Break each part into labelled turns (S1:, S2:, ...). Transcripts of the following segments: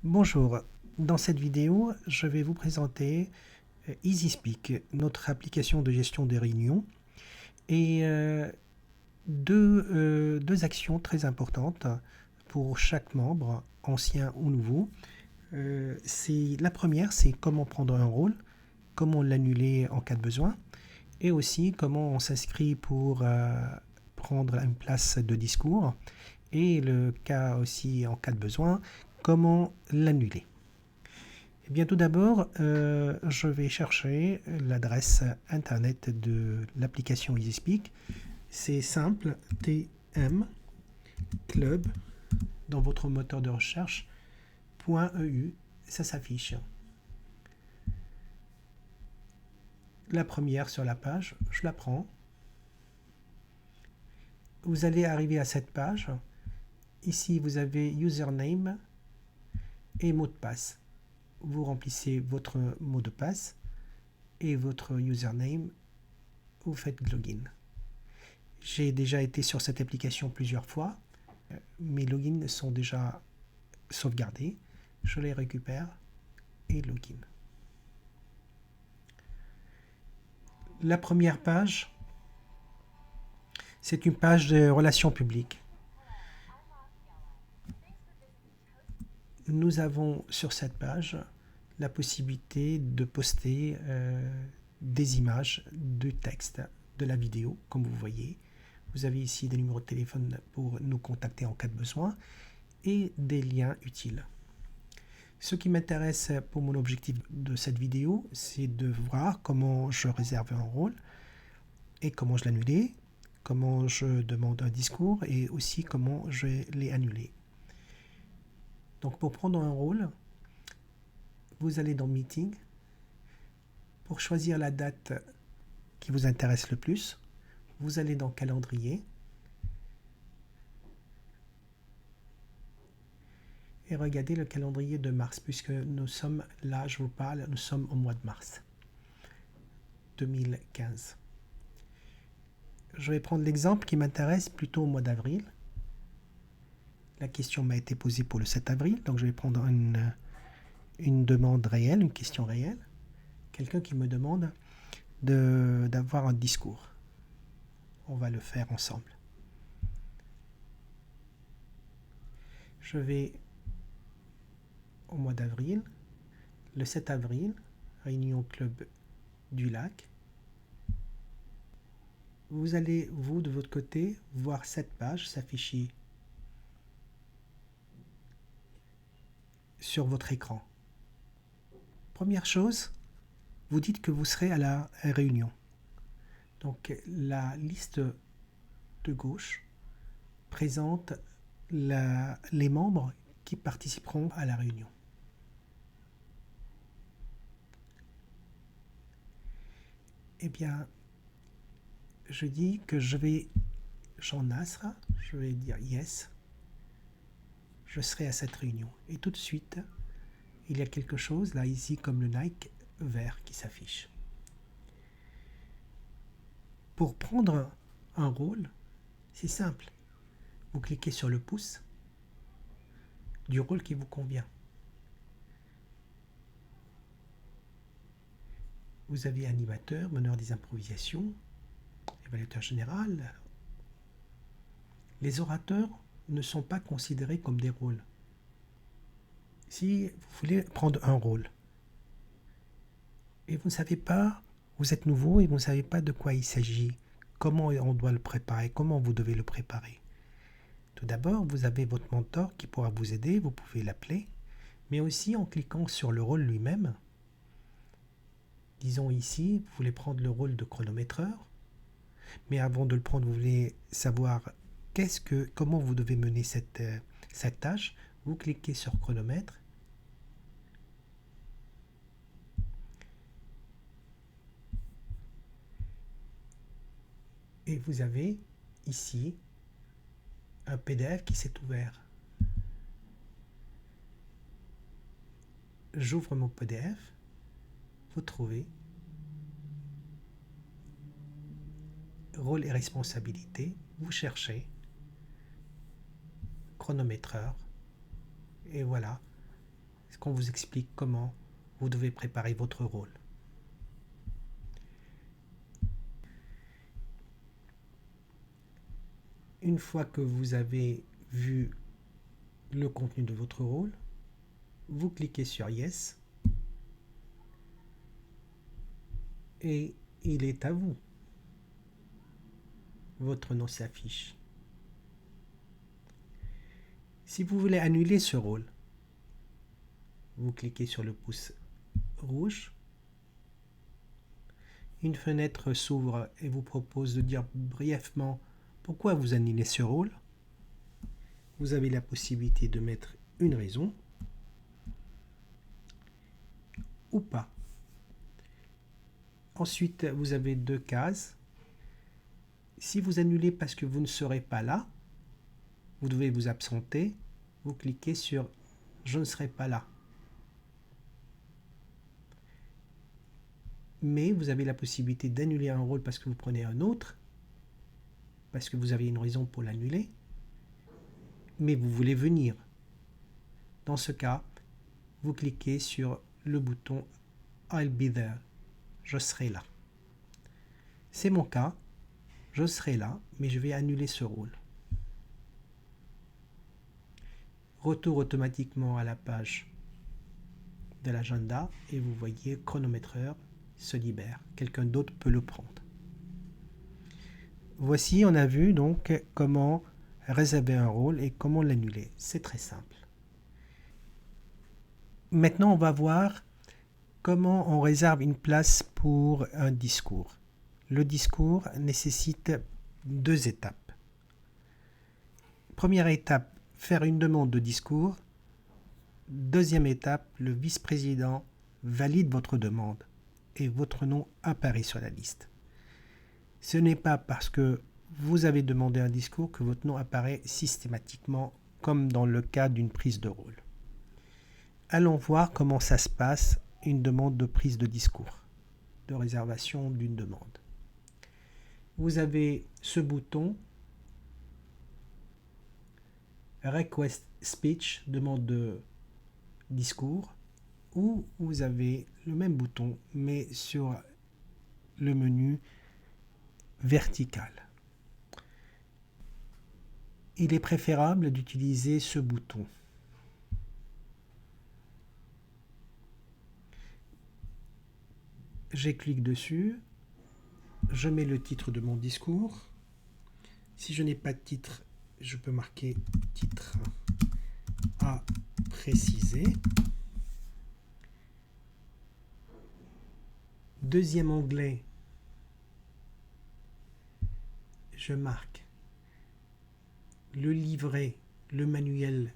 S1: Bonjour, dans cette vidéo, je vais vous présenter EasySpeak, notre application de gestion des réunions, et deux actions très importantes pour chaque membre, ancien ou nouveau. La première, c'est comment prendre un rôle, comment l'annuler en cas de besoin, et aussi comment on s'inscrit pour prendre une place de discours, et le cas aussi en cas de besoin, comment l'annuler. Eh bien, tout d'abord, je vais chercher l'adresse internet de l'application EasySpeak. C'est simple, tm club dans votre moteur de recherche .eu, ça s'affiche. La première sur la page, je la prends. Vous allez arriver à cette page. Ici, vous avez username et mot de passe. Vous remplissez votre mot de passe et votre username, vous faites login. J'ai déjà été sur cette application plusieurs fois. Mes logins sont déjà sauvegardés. Je les récupère et login. La première page, c'est une page de relations publiques. Nous avons sur cette page la possibilité de poster des images, de texte, de la vidéo, comme vous voyez. Vous avez ici des numéros de téléphone pour nous contacter en cas de besoin et des liens utiles. Ce qui m'intéresse pour mon objectif de cette vidéo, c'est de voir comment je réserve un rôle et comment je l'annule, comment je demande un discours et aussi comment je l'ai annulé. Donc pour prendre un rôle, vous allez dans Meeting. Pour choisir la date qui vous intéresse le plus, vous allez dans Calendrier. Et regardez le calendrier de mars, puisque nous sommes là, je vous parle, nous sommes au mois de mars 2015. Je vais prendre l'exemple qui m'intéresse plutôt au mois d'avril. La question m'a été posée pour le 7 avril, donc je vais prendre une demande réelle, une question réelle. Quelqu'un qui me demande d'avoir un discours. On va le faire ensemble. Je vais au mois d'avril, le 7 avril, réunion club du lac. Vous allez, vous, de votre côté, voir cette page s'afficher sur votre écran. Première chose, vous dites que vous serez à la réunion. Donc la liste de gauche présente les membres qui participeront à la réunion. Eh bien, je dis que Jean Nasr, je vais dire yes, je serai à cette réunion. Et tout de suite, il y a quelque chose là, ici, comme le like vert qui s'affiche. Pour prendre un rôle, c'est simple. Vous cliquez sur le pouce du rôle qui vous convient. Vous avez animateur, meneur des improvisations, évaluateur général. Les orateurs ne sont pas considérés comme des rôles. Si vous voulez prendre un rôle et vous ne savez pas, vous êtes nouveau et vous ne savez pas de quoi il s'agit, comment on doit le préparer, comment vous devez le préparer. Tout d'abord, vous avez votre mentor qui pourra vous aider, vous pouvez l'appeler, mais aussi en cliquant sur le rôle lui-même. Disons ici, vous voulez prendre le rôle de chronométreur, mais avant de le prendre, vous voulez savoir comment vous devez mener cette tâche. Vous cliquez sur chronomètre. Et vous avez ici un PDF qui s'est ouvert. J'ouvre mon PDF. Vous trouvez rôle et responsabilité. Vous cherchez chronométreur. Et voilà. qu'on vous explique comment vous devez préparer votre rôle. Une fois que vous avez vu le contenu de votre rôle, vous cliquez sur Yes et il est à vous. Votre nom s'affiche. Si vous voulez annuler ce rôle, vous cliquez sur le pouce rouge. Une fenêtre s'ouvre et vous propose de dire brièvement pourquoi vous annulez ce rôle. Vous avez la possibilité de mettre une raison ou pas. Ensuite, vous avez 2 cases. Si vous annulez parce que vous ne serez pas là, vous devez vous absenter. Vous cliquez sur « Je ne serai pas là ». Mais vous avez la possibilité d'annuler un rôle parce que vous prenez un autre, parce que vous avez une raison pour l'annuler, mais vous voulez venir. Dans ce cas, vous cliquez sur le bouton « I'll be there ». Je serai là. C'est mon cas. Je serai là, mais je vais annuler ce rôle. Retour automatiquement à la page de l'agenda et vous voyez chronométreur se libère. Quelqu'un d'autre peut le prendre. Voici, on a vu donc comment réserver un rôle et comment l'annuler. C'est très simple. Maintenant, on va voir comment on réserve une place pour un discours. Le discours nécessite 2 étapes. Première étape, faire une demande de discours. Deuxième étape, le vice-président valide votre demande et votre nom apparaît sur la liste. Ce n'est pas parce que vous avez demandé un discours que votre nom apparaît systématiquement, comme dans le cas d'une prise de rôle. Allons voir comment ça se passe, une demande de prise de discours, de réservation d'une demande. Vous avez ce bouton Request Speech, demande de discours, ou vous avez le même bouton mais sur le menu vertical. Il est préférable d'utiliser ce bouton. Je clique dessus, je mets le titre de mon discours. Si je n'ai pas de titre, je peux marquer titre à préciser. Deuxième onglet, je marque le livret, le manuel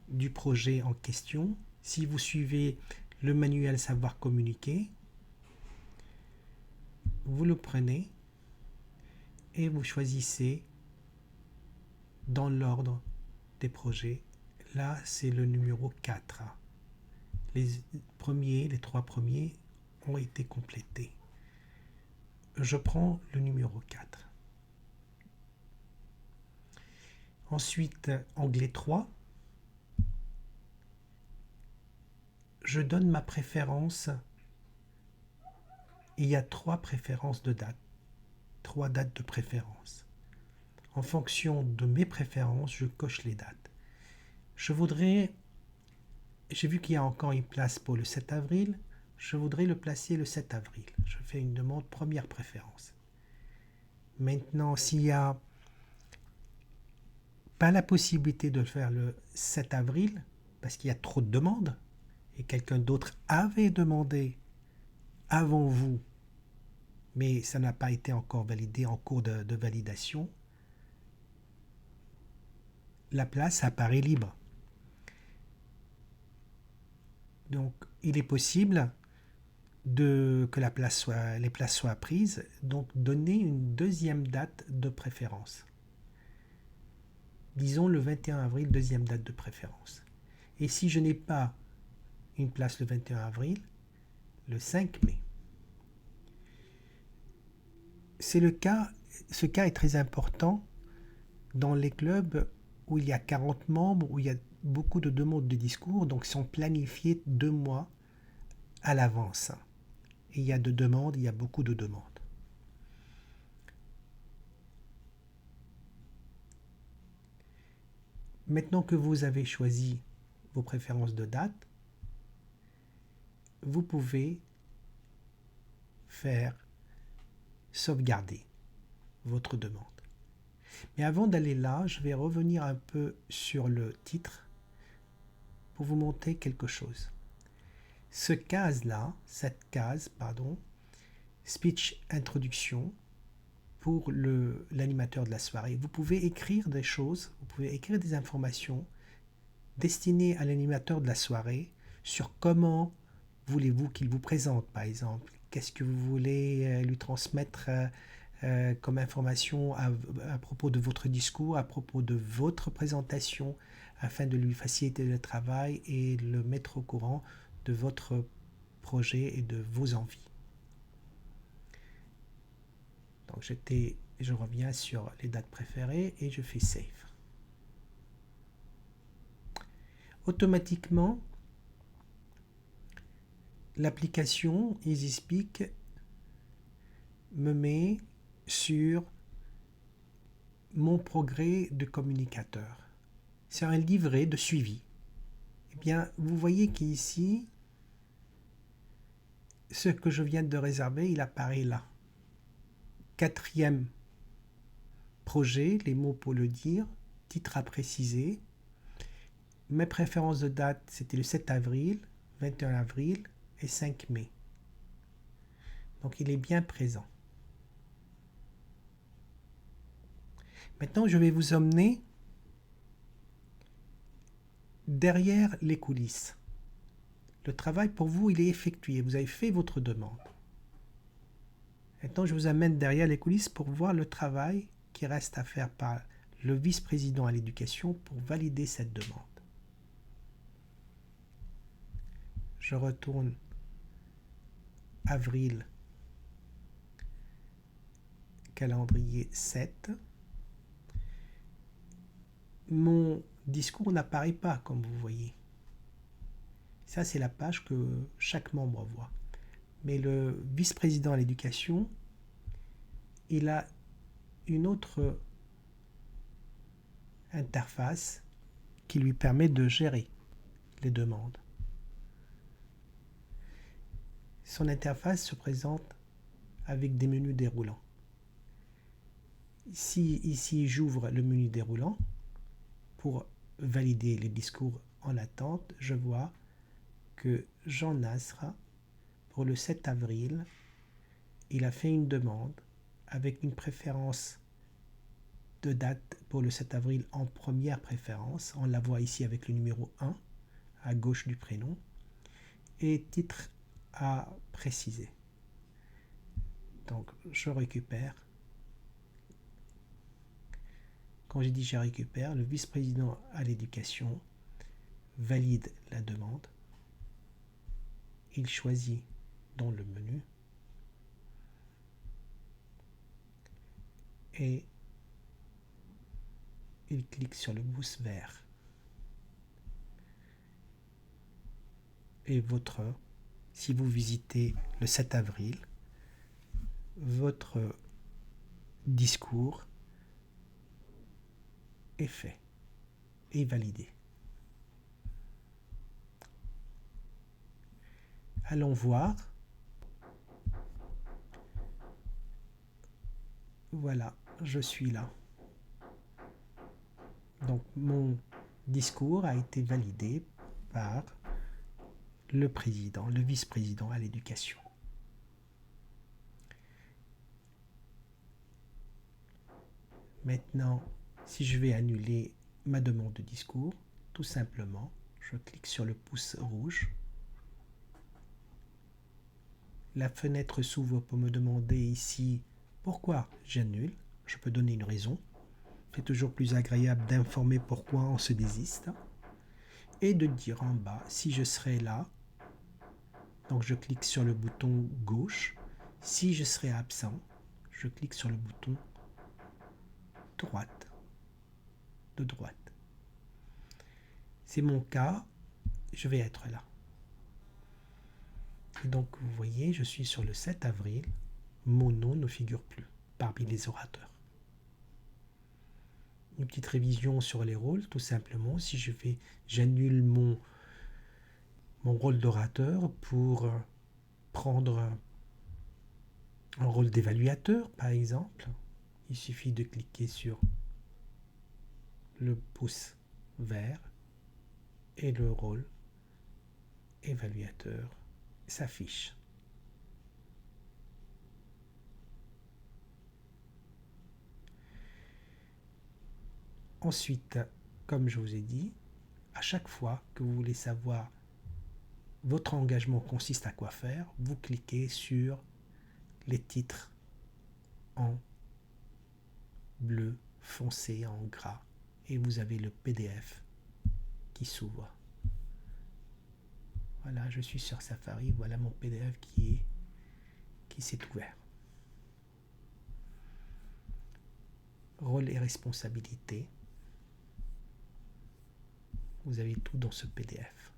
S1: du projet en question. Si vous suivez le manuel Savoir communiquer, vous le prenez et vous choisissez dans l'ordre des projets. Là, c'est le numéro 4. Les 3 premiers ont été complétés. Je prends le numéro 4. Ensuite, onglet 3. Je donne ma préférence. Il y a 3 préférences de date. 3 dates de préférence. En fonction de mes préférences, je coche les dates. J'ai vu qu'il y a encore une place pour le 7 avril. Je voudrais le placer le 7 avril. Je fais une demande première préférence. Maintenant, s'il n'y a pas la possibilité de le faire le 7 avril, parce qu'il y a trop de demandes, et quelqu'un d'autre avait demandé avant vous, mais ça n'a pas été encore validé en cours de validation, la place apparaît libre. Donc, il est possible que les places soient prises, donc donner une deuxième date de préférence. Disons le 21 avril, deuxième date de préférence. Et si je n'ai pas une place le 21 avril, le 5 mai. Ce cas est très important dans les clubs où il y a 40 membres, où il y a beaucoup de demandes de discours, donc sont planifiées 2 mois à l'avance. Et il y a beaucoup de demandes. Maintenant que vous avez choisi vos préférences de date, vous pouvez faire sauvegarder votre demande. Mais avant d'aller là, je vais revenir un peu sur le titre pour vous montrer quelque chose. Cette case, speech introduction pour l'animateur de la soirée. Vous pouvez écrire des choses, vous pouvez écrire des informations destinées à l'animateur de la soirée sur comment voulez-vous qu'il vous présente, par exemple. Qu'est-ce que vous voulez lui transmettre comme information à propos de votre discours, à propos de votre présentation, afin de lui faciliter le travail et le mettre au courant de votre projet et de vos envies. Donc je reviens sur les dates préférées et je fais Save. Automatiquement, l'application EasySpeak me met sur mon progrès de communicateur. C'est un livret de suivi. Eh bien, vous voyez qu'ici, ce que je viens de réserver, il apparaît là. 4e projet, les mots pour le dire, titre à préciser. Mes préférences de date, c'était le 7 avril, 21 avril et 5 mai. Donc il est bien présent. Maintenant, je vais vous emmener derrière les coulisses. Le travail pour vous, il est effectué. Vous avez fait votre demande. Maintenant, je vous amène derrière les coulisses pour voir le travail qui reste à faire par le vice-président à l'éducation pour valider cette demande. Je retourne avril, calendrier 7. Mon discours n'apparaît pas, comme vous voyez. Ça, c'est la page que chaque membre voit. Mais le vice-président à l'éducation, il a une autre interface qui lui permet de gérer les demandes. Son interface se présente avec des menus déroulants. Ici, j'ouvre le menu déroulant pour valider les discours en attente. Je vois que Jean Nasra, pour le 7 avril, il a fait une demande avec une préférence de date pour le 7 avril en première préférence. On la voit ici avec le numéro 1 à gauche du prénom. Et titre à préciser. Donc je récupère. Quand j'ai dit je récupère, le vice-président à l'éducation valide la demande. Il choisit dans le menu et il clique sur le pouce vert. Et si vous visitez le 7 avril, votre discours est fait et validé. Allons voir. Voilà, je suis là. Donc mon discours a été validé par le président, le vice-président à l'éducation. Maintenant, si je vais annuler ma demande de discours, tout simplement, je clique sur le pouce rouge. La fenêtre s'ouvre pour me demander ici pourquoi j'annule. Je peux donner une raison. C'est toujours plus agréable d'informer pourquoi on se désiste. Et de dire en bas si je serai là. Donc je clique sur le bouton gauche. Si je serai absent, je clique sur le bouton de droite. c'est mon cas, je vais être là. Et donc, vous voyez, je suis sur le 7 avril. Mon nom ne figure plus parmi les orateurs. Une petite révision sur les rôles, tout simplement. Si j'annule mon rôle d'orateur pour prendre un rôle d'évaluateur, par exemple, il suffit de cliquer sur le pouce vert et le rôle évaluateur s'affiche. Ensuite, comme je vous ai dit, à chaque fois que vous voulez savoir votre engagement consiste à quoi faire, vous cliquez sur les titres en bleu foncé, en gras, et vous avez le PDF qui s'ouvre. Voilà, je suis sur Safari, voilà mon PDF qui s'est ouvert. Rôle et responsabilité. Vous avez tout dans ce PDF.